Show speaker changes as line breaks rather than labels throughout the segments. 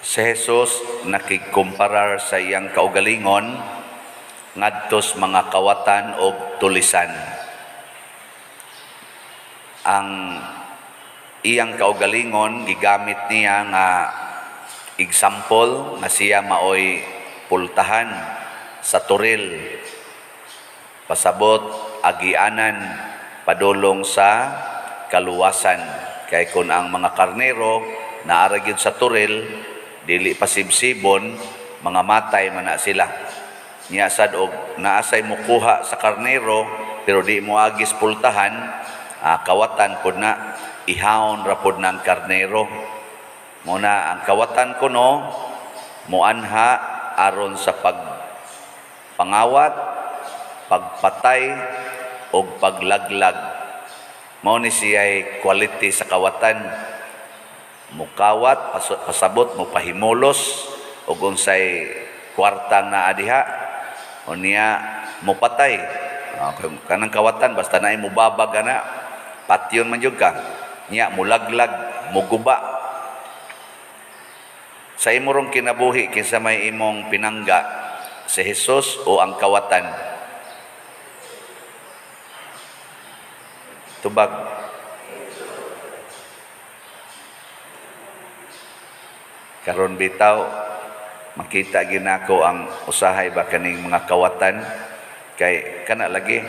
Si Jesus nakikumparar sa iyang kaugalingon ngadtos mga kawatan o tulisan. Ang iyang kaugalingon gigamit niya nga example nga siya maoy pultahan sa turil, pasabot agianan padulong sa kaluwasan. Kay kun ang mga karnero naara gyud sa turil, dili pasibsibon, mga matay man na sila. Nya sad og naasay mukuha sa karnero pero di mo agis pultahan, kawatan pud na ihawon ra pud ng karnero. Muna ang kawatan kuno muanha aron sa pagpangawat, pagpatay o paglaglag. Mao ni siya'y quality sa kawatan. Mukawat, pasabot, mupahimulos o unsay kwartang naa diha o niya mupatay. Kanang kawatan basta naay mubabag ana, patyon man jud ka. Niya mulaglag, muguba. Sa imong kinabuhi kinsa may imong pinangga, si Jesus o ang kawatan? Tubag. Karon bitaw makita ginako ang usahay ba kaning mga kawatan kay kana lagi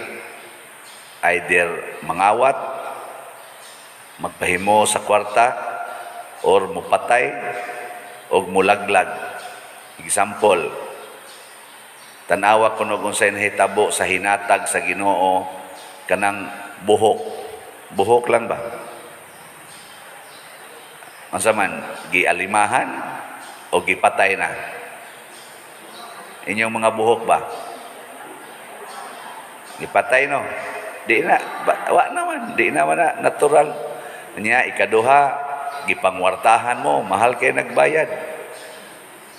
either mangawat, magpahimo sa kwarta or mupatay o mulaglag. Example, tanawa kuno unsay nahitabo sa hinatag sa Ginoo kanang buhok. Buhok lang ba? Unsa man gialimahan o gipatay na? Inyong mga buhok ba? Gipatay no? Di na, wa naman, di naman na natural. Nya ikaduha, gipangwartahan mo, mahal kay nagbayad.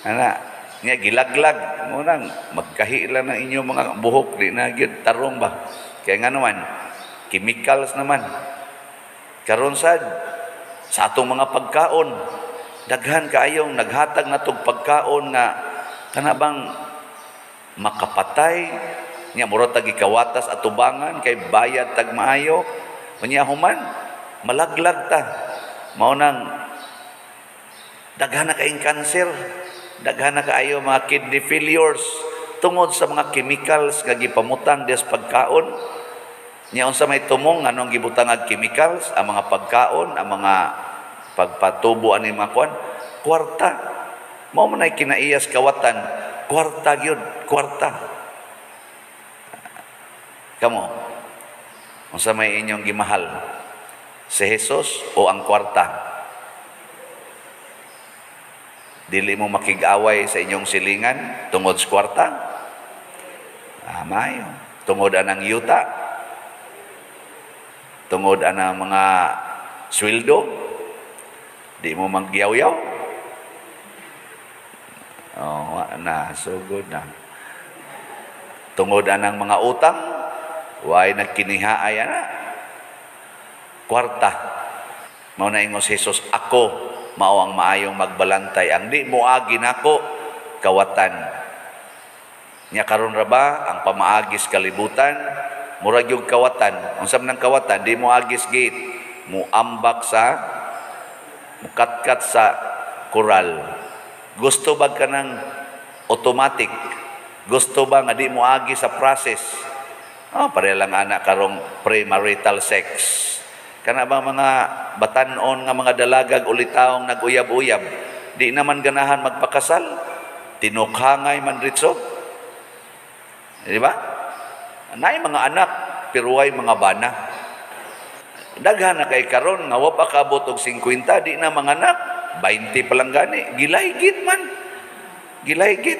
Ana, nya gilaglag mo nang magkahi lang ng inyong mga buhok, di na gyud tarong ba? Kaya nga naman, chemicals naman. Karon sad sa atong mga pagkaon, daghan kaayong naghatag natog pagkaon nga kana bang makapatay nya mura tag ikawatas atubangan kay bayad tag maayo. Unya human malaglag ta. Mao nang daghan na kaayong cancer, daghan na kaayo mga kidney failures tungod sa mga chemicals nga gipamutang des pagkaon. Nya unsa may tumong nganong gibutang og chemicals ang mga pagkaon, ang mga pagpatubo ani mga kuan, kwarta. Mao man ay kinaiyas kawatan, kwarta gyud, kwarta. Kamo, unsa may inyong gimahal? Si Jesus o ang kwarta? Dili mo makig-away sa inyong silingan tungod sa kwarta? Mayo. Tungod anang yuta? Tungod anang mga sweldo, di mo magyaw-yaw. Sugod na. Tungod anang mga utang, way nagkinihaay ana. Kwarta. Mao na ingos Jesus, ako mao ang maayong magbalantay. Ang di mo agi nako kawatan. Nya karon ra ba ang pamaagis kalibutan? Murag yung kawatan. Unsa man ang kawatan, di mo agis gate, mo ambak sa mukatkat sa koral. Gusto ba ka ng automatic? Gusto ba nga di mo agis sa process? Pare lang anak karong premarital sex. Kana ba mga batanon nga mga dalagag ulitaong naguyab-uyab, di naman ganahan magpakasal? Tinukhangay man ritso? Di ba? Naay mga anak, pero way mga bana. Daghan na kay karon nga wa pa kaabot og 50, di na mga anak, 20 pa lang gani. Gilaygit man. Gilaygit.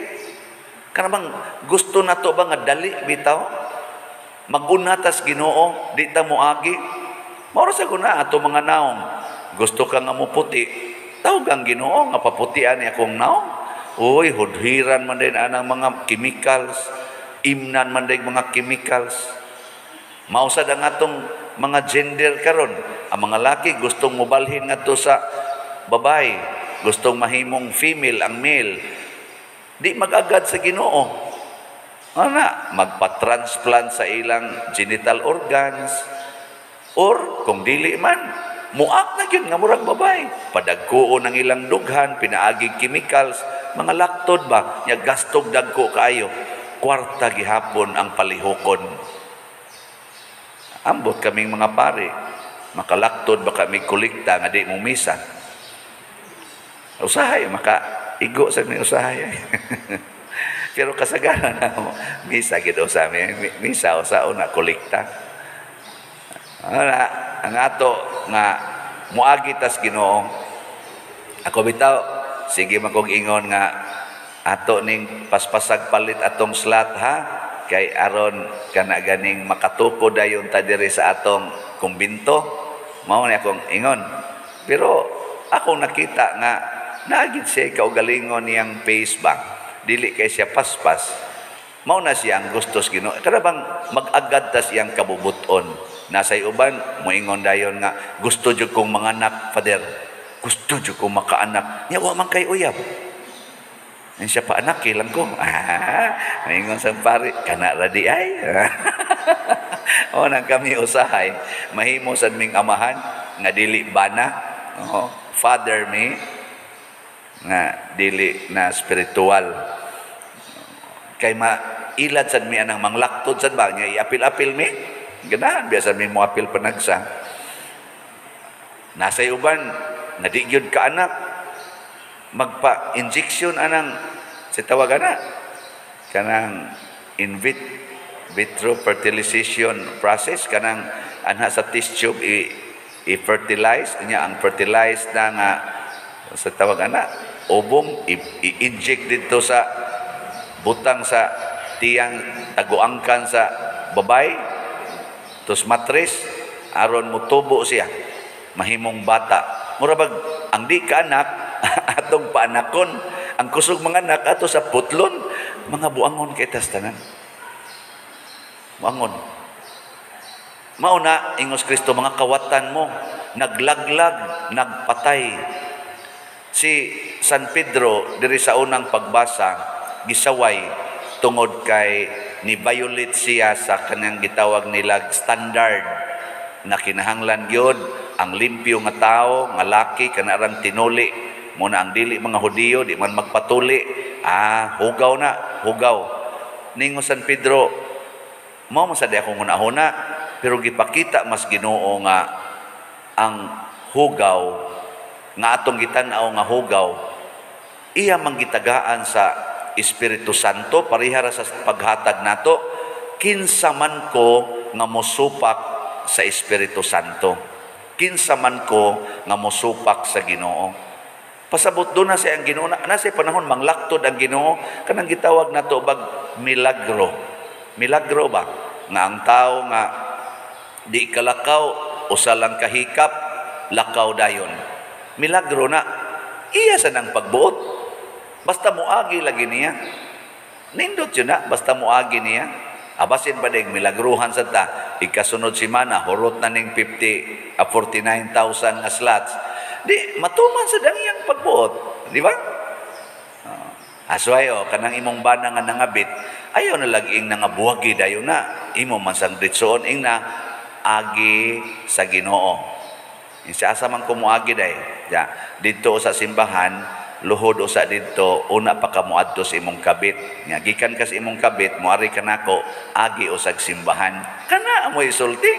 Kana bang gusto nato ba nga dali bitaw? Magunatas Ginoo, di ta moagi. Mao sa guna ato mga naong. Gusto ka nga mo puti, tawag ang Ginoo nga paputian ni akong naong. Uy, hudhiran man din anang mga chemicals. Imnan man day mga chemicals. Mausad ang atong mga gender karon. Ang mga laki gustong mobalhin ngadto sa babae gustong mahimong female ang male, di magagad sa Ginoo. Ana, magpa-transplant sa ilang genital organs, or kung dili man, muak na yun nga murag babae. Padagkuon ang ilang dughan, pinaagig chemicals, mga laktod ba, nya gastog dagko kayo. Kwarta gihapon ang palihokon. Ambot kaming mga pare, makalaktod ba kami kulikta nga di mong misa. Usahay, maka-igo sa may usahay. Pero kasagaran na misa gid sa amin, misa sa una kulikta. Ang ato nga muagi tas Ginoo. Ako bitaw sige man kong ingon nga ato ning paspasag palit atong slot ha, kay aron kana ganing makatuko dayon ta diri sa atong kumbinto. Mao ni akong ingon. Pero ako nakita nga naagid siya kaugalingon niyang face bank. Dili kay siya paspas. Mao na siya ang gustos Ginoo. Kada bang mag-agad ta siyang kabubuton. Nasay uban moingon dayon nga gusto jud kong manganak, Father. Gusto jud kong makaanak. Nya wa man kay uyab. Nya siya pa anak lang ko. Moingon sa pare, kana ra di ay. O nang kami usahay, mahimo sad ming amahan nga dili bana. Father me nga dili na spiritual. Kay mailad sad mi anang manglaktod sad ba nya iapil-apil mi. Ganahan biasa mi mo apil panagsa. Nasay uban nga di gyud ka anak magpa-injection anang si tawag ana kanang in vitro fertilization process kanang anha sa test tube i-fertilize niya ang fertilize na nga sa tawag ana ubong i-inject dito sa butang sa tiyang taguangkan sa babay tos matres aron motubo siya mahimong bata murabag ang di ka anak atong paanakon ang kusog mga anak ato sa putlon mga buangon kay tas tanan buangon mauna ingos Kristo mga kawatan mo naglaglag nagpatay si San Pedro diri sa unang pagbasa gisaway tungod kay ni violate siya sa kanang gitawag nila standard na kinahanglan gyud ang limpyo nga tao nga laki kanarang tinuli muna ang dili mga Hudiyo di man magpatuli hugaw ningo San Pedro mao man sad akong hunahuna pero gipakita mas Ginoo nga ang hugaw nga atong gitan-aw nga hugaw iya manggitagaan sa Espiritu Santo parihara sa paghatag nato kinsa man ko nga mosupak sa Espiritu Santo kinsa man ko nga mosupak sa Ginoo pasabot do na siya ang Ginoo na sa panahon manglaktod ang Ginoo kanang gitawag nato bag milagro ba nga ang tao nga di kalakaw usa lang kahikap lakaw dayon milagro na iya sa nang pagbuot basta muagi lagi niya. Nindot yun na, basta muagi niya. Abasin ba ding milagruhan sa ta. Ikasunod simana, hurot na ning 49,000 na slots. Di, matuman sa dangyang pagbuot. Di ba? Asway kanang imong bana nga nangabit, ayaw na laging nangabuhagi dayo na. Imo man sang ditsoon ing na, agi sa Ginoo. Isa asa man kumuagi day. Ja, dito sa simbahan, luhod usa dito una pa ka moadto sa imong kabit nya gikan ka sa imong kabit moari ka nako agi usag simbahan kana mo isulti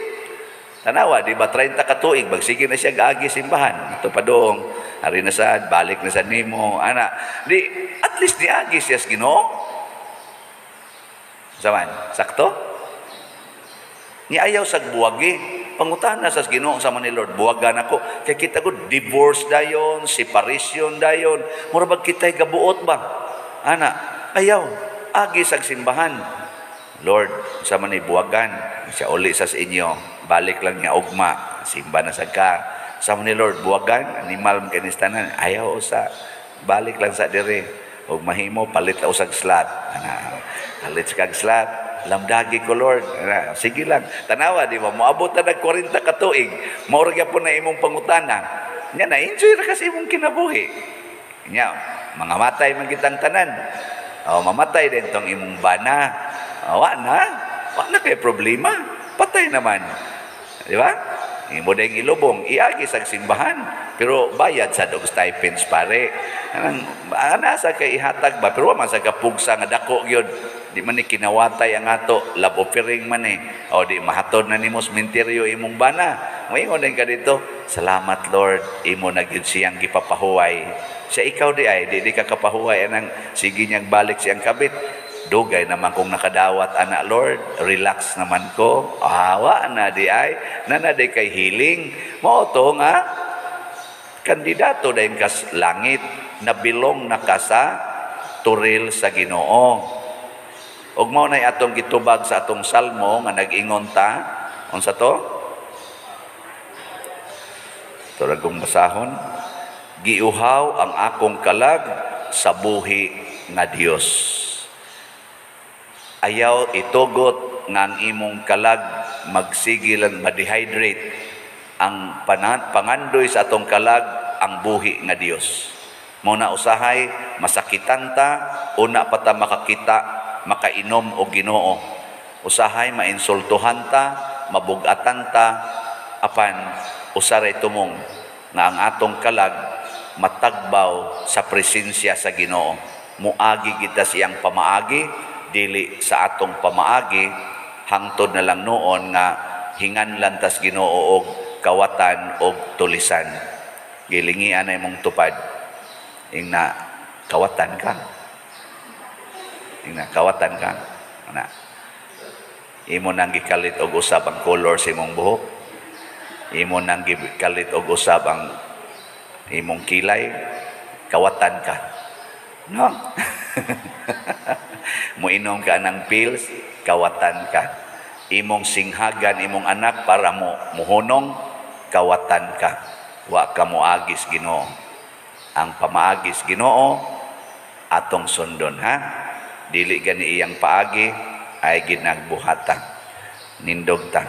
tanawa di ba 30 ka tuig bagsige na siya gaagi simbahan ito padong ari na sad balik na sa nimo ana di at least di agi siya sa Ginoo saman sakto ni ayaw sag buwagi pangutana sa Ginoo sa ni Lord buwagan ako kay kita ko divorce dayon separation dayon murabag kitay gabuot ba ana ayaw agi sa simbahan Lord sa ni buwagan siya uli sa inyo balik lang niya ugma simba na sad ka sa ni Lord buwagan animal kanistanan ayaw sa balik lang sa dire ug mahimo palit usag slot ana palit kag slot lamdagi ko Lord sige lang tanawa di ba moabot na nag 40 ka tuig mao ra gyapon na imong pangutana nya na enjoy ra kasi imong kinabuhi Nya mga matay man kitang tanan. Mamatay din tong imong bana. Wa na kay problema. Patay naman. Di ba? Imo ding ilubong, iagi sa simbahan, pero bayad sa dog stipends pare. Ana sa kay ihatag ba, pero man sa kapugsa nga dako gyud. Di man ni kinawatay ang ato, love offering man o di mahatod na nimo sementeryo imong bana. Moingon din ka dito, salamat Lord, imo na gyud siyang gipapahuway. Sa ikaw di ay, di ka kapahuway anang sige niyang balik siyang kabit. Dugay naman kung nakadawat anak Lord, relax naman ko. Awa na di ay, nanaday kay healing. Mo to nga, kandidato dayon kas langit, nabilong na ka sa turil sa Ginoo. Ug mao nay atong gitubag sa atong salmo nga nag-ingon ta, unsa to? Turagong basahon. Giuhaw ang akong kalag sa buhi nga Dios. Ayaw itugot nga ang imong kalag magsigilan ma-dehydrate. Ang pangandoy sa atong kalag ang buhi nga Dios. Muna usahay masakitan ta, una pa ta makakita, makainom og Ginoo. Usahay mainsultuhan ta, mabugatan ta, apan usaray tumong nga ang atong kalag matagbaw sa presensya sa Ginoo. Muagi kita siyang pamaagi, dili sa atong pamaagi, hangtod na lang noon nga hinganlan tas Ginoo og kawatan og tulisan. Gilingian ay mong tupad. Ingna kawatan ka. Ingna kawatan ka. Ana. Imo nang gikalit og usab ang color sa imong buhok. Imo nang gikalit og usab ang imong kilay. Kawatan ka. No? Muinom ka ng pills, kawatan ka. Imong singhagan imong anak para mo muhunong, kawatan ka. Wa ka moagis Ginoo. Ang pamaagis Ginoo atong sundon ha. Dili gani iyang paagi ay ginagbuhatan. Nindog ta.